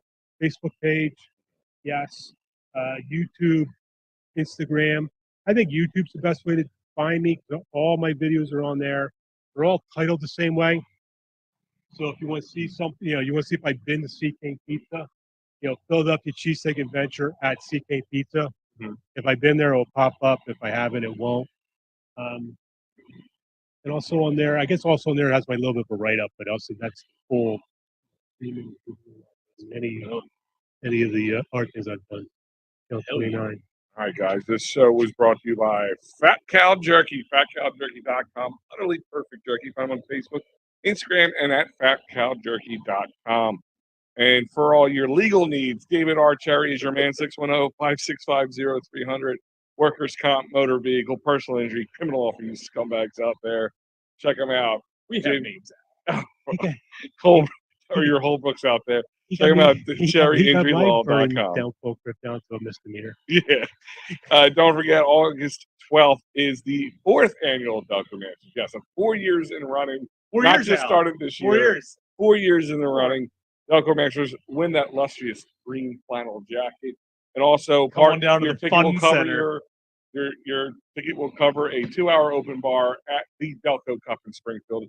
page, yes. YouTube, Instagram. I think YouTube's the best way to find me. All my videos are on there. They're all titled the same way. So if you want to see something, you want to see if I've been to CK Pizza, Philadelphia Cheesesteak Adventure at CK Pizza. Mm-hmm. If I've been there, it'll pop up. If I haven't, it won't. And also on there, I guess also on there it has my little bit of a write-up, but also that's full. Any of the art things I've done. 29. All right, guys. This show was brought to you by Fat Cow Jerky, fatcowjerky.com. Utterly perfect jerky. Find them on Facebook, Instagram, and at fatcowjerky.com. And for all your legal needs, David R. Cherry is your man, 610-565-0300. Workers' comp, motor vehicle, personal injury, criminal law for you scumbags out there. Check them out. We have names. Or your Holbrooks out there. Check them out at He got my burn cherryinjurylaw.com. down full trip down to a misdemeanor. Yeah. Don't forget, August 12th is the 4th annual Delco Masters. Yes, so 4 years in running. 4 Not years just now. started this 4 year. years. 4 years in the running. Delco Masters win that lustrous green flannel jacket, and also Come on down to your the ticket fun will cover center. your ticket will cover a 2-hour open bar at the Delco Cup in Springfield.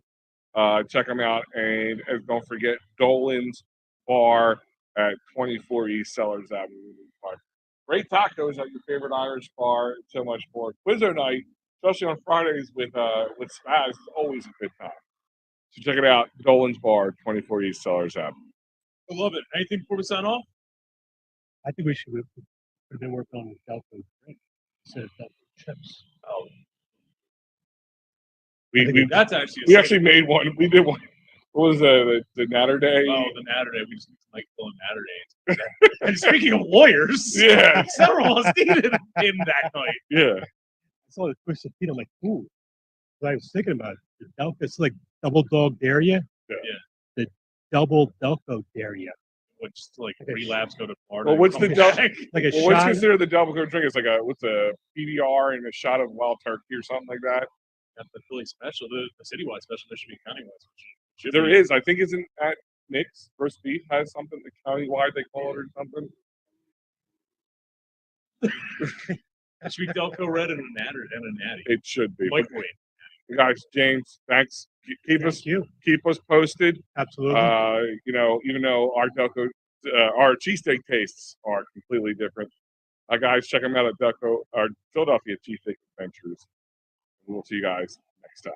Check them out, and don't forget Dolan's Bar at 24 East Sellers Avenue. Great tacos at your favorite Irish bar, and so much more. Quizzo night, especially on Fridays with Spaz, is always a good time. So check it out, Dolan's Bar, 24 East Sellers Avenue. I love it. Anything before we sign off? I think we should have been working on the Delco drink instead of Delco chips. Oh, That's actually we actually made one. We did one. What was the Natter Day? Oh, the Natter Day. We just like pulling Natter Days. And speaking of lawyers, Yeah. several of us needed him that night. Yeah. I saw the Twisted Feet. I'm like, ooh. But I was thinking about it. The Delco, it's like double dog dare ya. Yeah. The double Delco dare ya. Which like 3 laps go to Florida. Well, what's the Like a what's shot. considered the double coat drink? It's like what's a PBR and a shot of wild turkey or something like that. Got the Philly special, the citywide special. There should be countywide. There is. I think isn't at Nick's Roast Beef has something the countywide they call it or something. That should be Delco Red and a Natty. It should be. Microwave. Guys, James, thanks. Keep us posted. Absolutely. Even though our Delco, our cheesesteak tastes are completely different. Guys, check them out at Philadelphia Cheesesteak Adventures. We'll see you guys next time.